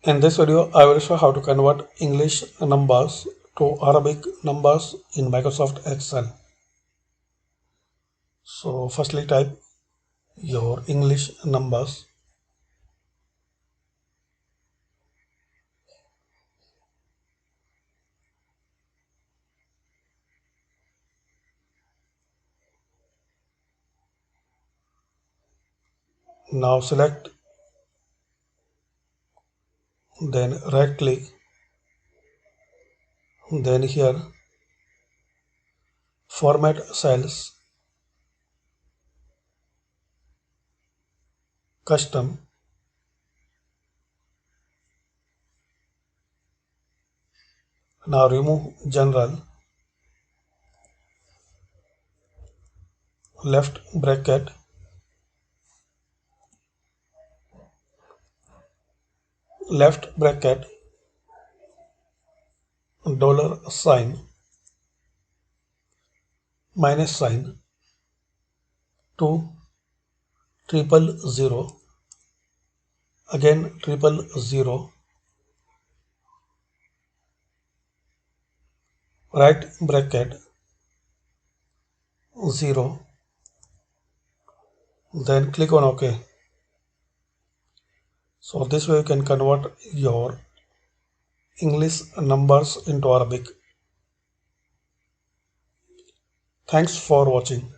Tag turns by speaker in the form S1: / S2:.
S1: In this video, I will show how to convert English numbers to Arabic numbers in Microsoft Excel. So firstly type your English numbers. Now select, then right click, then here format cells, custom, now remove general, left bracket, left bracket, dollar sign, minus sign, 2 triple zero, again triple zero, right bracket, 0, then click on OK. So this way you can convert your English numbers into Arabic. Thanks for watching.